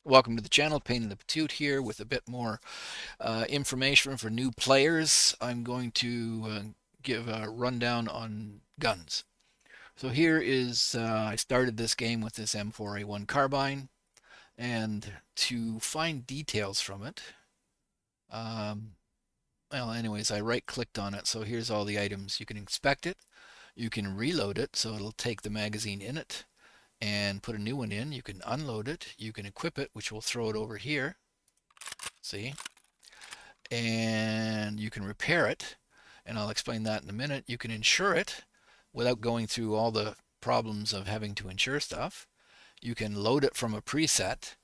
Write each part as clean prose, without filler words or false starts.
Welcome to the channel, Pain in the Patute here with a bit more information for new players. I'm going to give a rundown on guns. So here is, I started this game with this M4A1 carbine, and to find details from it, um, well, anyways, I right-clicked on it, so here's all the items. You can inspect it, you can reload it, so it'll take the magazine in it, and put a new one in. You can unload it, you can equip it, which will throw it over here. See? And you can repair it, and I'll explain that in a minute. You can insure it without going through all the problems of having to insure stuff. You can load it from a preset,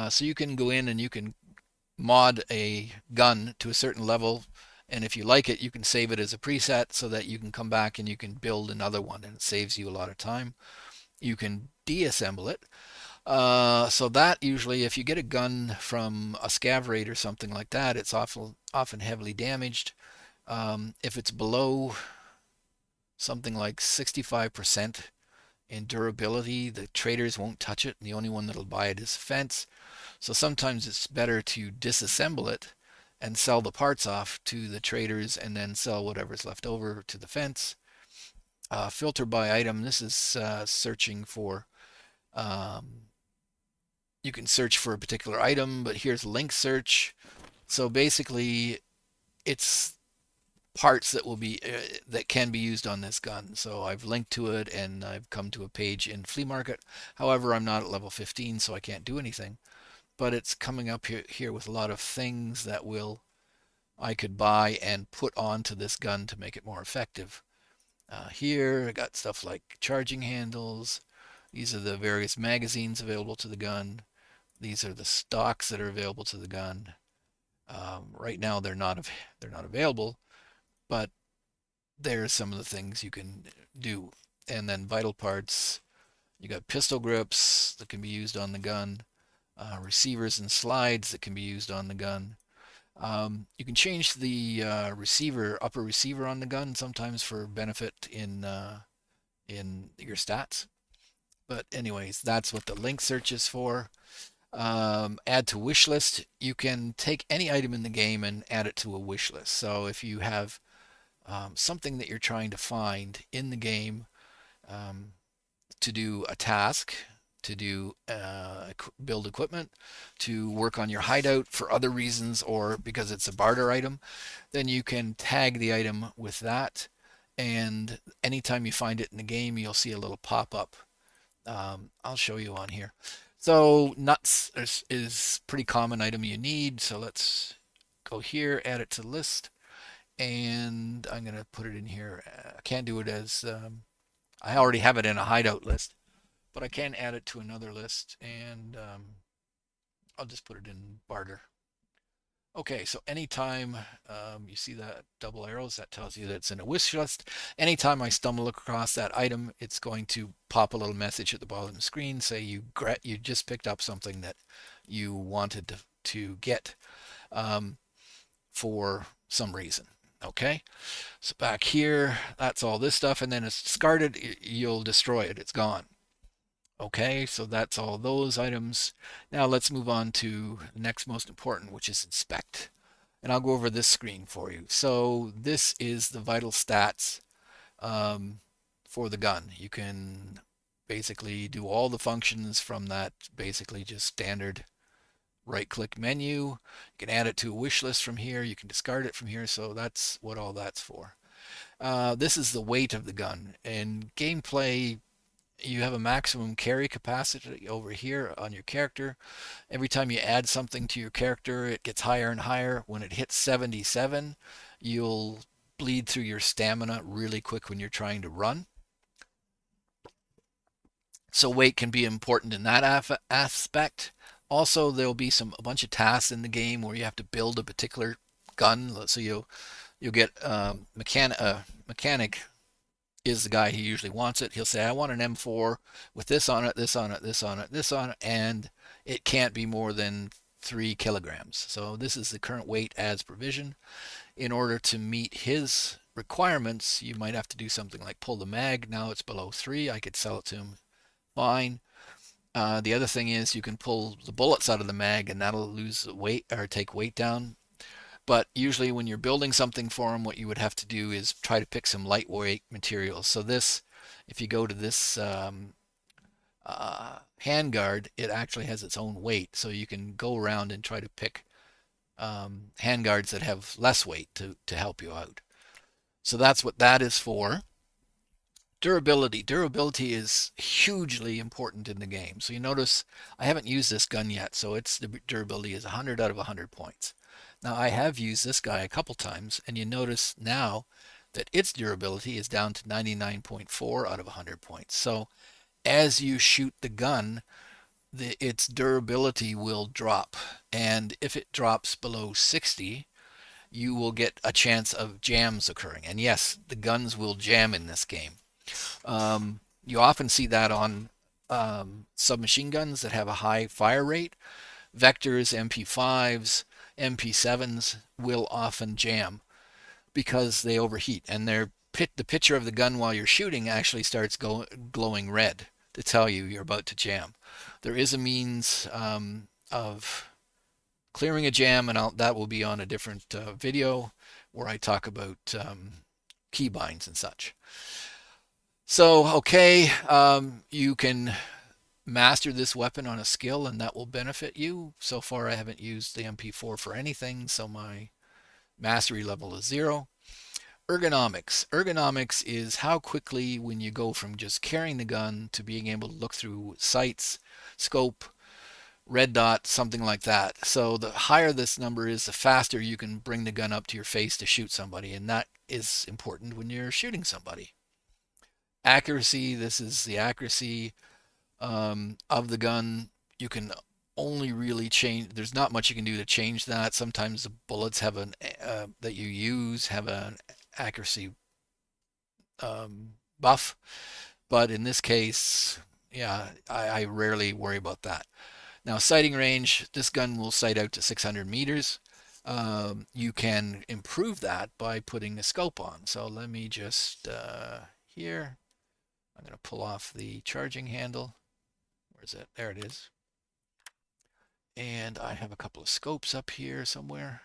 so you can go in and you can mod a gun to a certain level, and if you like it, you can save it as a preset so that you can come back and you can build another one, and it saves you a lot of time. You can deassemble it. So that usually, if you get a gun from a scav raid or something like that, it's often heavily damaged. If it's below something like 65% in durability, the traders won't touch it, and the only one that'll buy it is fence. So sometimes it's better to disassemble it and sell the parts off to the traders and then sell whatever's left over to the fence. Filter by item. This is searching for um, you can search for a particular item, but here's link search. So basically, it's parts that will be that can be used on this gun. So I've linked to it and I've come to a page in flea market. However, I'm not at level 15, so I can't do anything. But it's coming up here with a lot of things that will I could buy and put onto this gun to make it more effective. Here I got stuff like charging handles. These are the various magazines available to the gun. These are the stocks that are available to the gun. Right now they're not available, but there's some of the things you can do. And then vital parts. You got pistol grips that can be used on the gun, receivers and slides that can be used on the gun. You can change the upper receiver on the gun sometimes for benefit in your stats. But anyways, that's what the link search is for. Add to wish list. You can take any item in the game and add it to a wish list. So if you have something that you're trying to find in the game, um, to do a task, to do build equipment, to work on your hideout for other reasons, or because it's a barter item, then you can tag the item with that. And anytime you find it in the game, you'll see a little pop up. I'll show you on here. So nuts is pretty common item you need. So let's go here, add it to the list, and I'm gonna put it in here. I can't do it as I already have it in a hideout list, but I can add it to another list, and I'll just put it in barter. Okay, so anytime you see that double arrows, that tells you that it's in a wish list. Anytime I stumble across that item, it's going to pop a little message at the bottom of the screen, say you just picked up something that you wanted to get um, for some reason. Okay, so back here, that's all this stuff, and then it's discarded. You'll destroy it. It's gone. Okay, so that's all those items. Now let's move on to the next most important, which is inspect. And I'll go over this screen for you. So this is the vital stats um, for the gun. You can basically do all the functions from that basically just standard right-click menu. You can add it to a wish list from here. You can discard it from here. So that's what all that's for. This is the weight of the gun. In gameplay, you have a maximum carry capacity over here on your character. Every time you add something to your character, it gets higher and higher. When it hits 77, you'll bleed through your stamina really quick when you're trying to run. So weight can be important in that aspect. Also, there'll be a bunch of tasks in the game where you have to build a particular gun. So you'll get mechanic is the guy who usually wants it. He'll say, I want an M4 with this on it, this on it, this on it, this on it, and it can't be more than 3 kilograms. So this is the current weight as provision. In order to meet his requirements, you might have to do something like pull the mag. Now it's below 3. I could sell it to him fine. The other thing is you can pull the bullets out of the mag and that'll lose weight or take weight down. But usually when you're building something for them, what you would have to do is try to pick some lightweight materials. So this, if you go to this handguard, it actually has its own weight. So you can go around and try to pick handguards that have less weight to help you out. So that's what that is for. Durability. Durability is hugely important in the game. So you notice I haven't used this gun yet, so its durability is 100 out of 100 points. Now I have used this guy a couple times, and you notice now that its durability is down to 99.4 out of 100 points. So as you shoot the gun, its durability will drop. And if it drops below 60, you will get a chance of jams occurring. And yes, the guns will jam in this game. You often see that on submachine guns that have a high fire rate. Vectors, MP5s, MP7s will often jam because they overheat, and the picture of the gun while you're shooting actually starts glowing red to tell you you're about to jam. There is a means of clearing a jam, and that will be on a different video where I talk about keybinds and such. So, okay, you can master this weapon on a skill, and that will benefit you. So far, I haven't used the MP4 for anything, so my mastery level is 0. Ergonomics. Ergonomics is how quickly, when you go from just carrying the gun to being able to look through sights, scope, red dot, something like that. So the higher this number is, the faster you can bring the gun up to your face to shoot somebody, and that is important when you're shooting somebody. Accuracy. This is the accuracy of the gun. You can only really change. There's not much you can do to change that. Sometimes the bullets have an that you use have an accuracy buff, but in this case, yeah, I rarely worry about that. Now, sighting range. This gun will sight out to 600 meters. You can improve that by putting the scope on. So let me just here. I'm going to pull off the charging handle. Where is it? There it is. And I have a couple of scopes up here somewhere.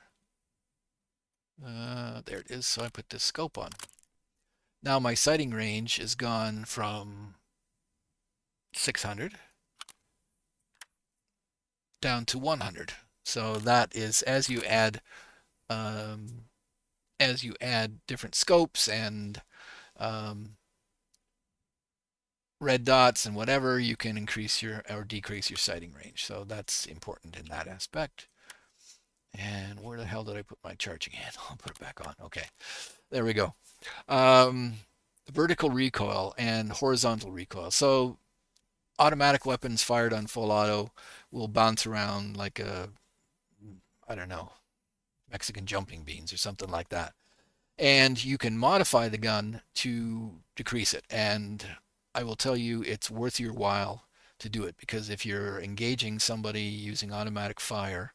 There it is. So I put this scope on. Now my sighting range is gone from 600 down to 100. So that is as you add different scopes and red dots and whatever, you can increase your or decrease your sighting range. So that's important in that aspect. And where the hell did I put my charging handle? I'll put it back on. Okay, there we go. Vertical recoil and horizontal recoil. So automatic weapons fired on full auto will bounce around like I don't know, Mexican jumping beans or something like that. And you can modify the gun to decrease it. And I will tell you, it's worth your while to do it, because if you're engaging somebody using automatic fire,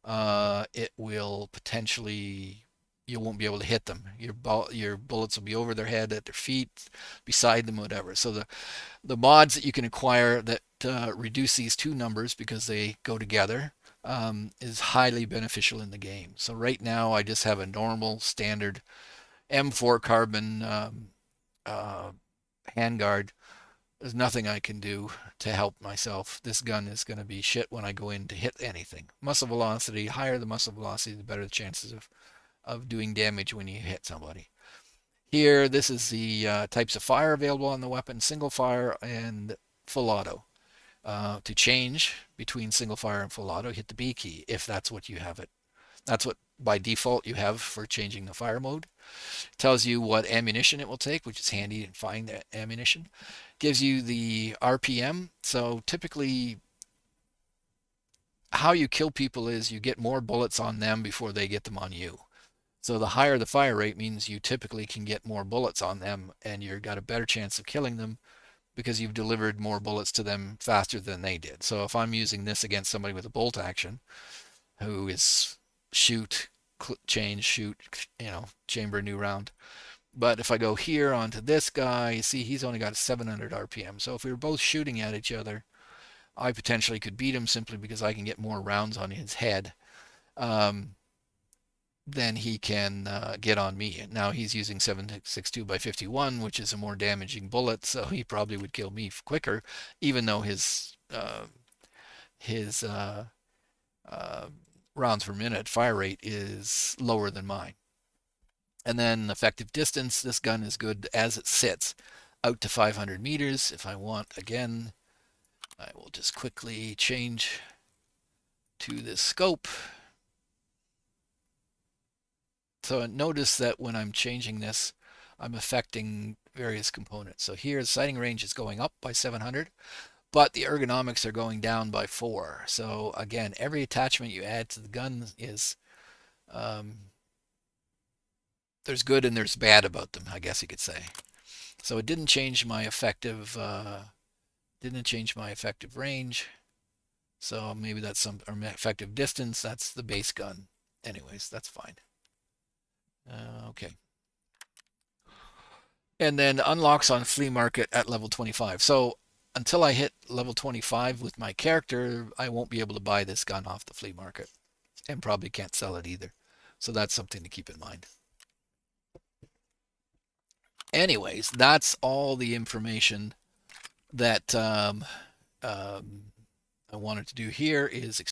it will potentially, you won't be able to hit them. Your bullets will be over their head, at their feet, beside them, whatever. So the mods that you can acquire that reduce these two numbers because they go together is highly beneficial in the game. So right now I just have a normal standard M4 carbon handguard. There's nothing I can do to help myself. This gun is going to be shit when I go in to hit anything. Muscle velocity, higher the muscle velocity, the better the chances of doing damage when you hit somebody. Here, this is the types of fire available on the weapon: single fire and full auto. To change between single fire and full auto, hit the B key if that's what you have it. That's what by default you have for changing the fire mode. It tells you what ammunition it will take, which is handy in finding the ammunition. Gives you the RPM. So typically how you kill people is you get more bullets on them before they get them on you. So the higher the fire rate means you typically can get more bullets on them, and you've got a better chance of killing them because you've delivered more bullets to them faster than they did. So if I'm using this against somebody with a bolt action who is shoot, change, shoot, chamber new round. But if I go here onto this guy, you see he's only got 700 RPM. So if we were both shooting at each other, I potentially could beat him simply because I can get more rounds on his head um, than he can get on me. Now he's using 7.62 by 51, which is a more damaging bullet, so he probably would kill me quicker, even though his uh, rounds per minute fire rate is lower than mine. And then effective distance, this gun is good as it sits, out to 500 meters. If I want, again, I will just quickly change to this scope. So notice that when I'm changing this, I'm affecting various components. So here, the sighting range is going up by 700, but the ergonomics are going down by 4. So again, every attachment you add to the gun is um, there's good and there's bad about them, I guess you could say. So it didn't change my effective range. So maybe that's some or effective distance. That's the base gun. Anyways, that's fine. Okay. And then unlocks on flea market at level 25. So until I hit level 25 with my character, I won't be able to buy this gun off the flea market and probably can't sell it either. So that's something to keep in mind. Anyways, that's all the information that I wanted to do here is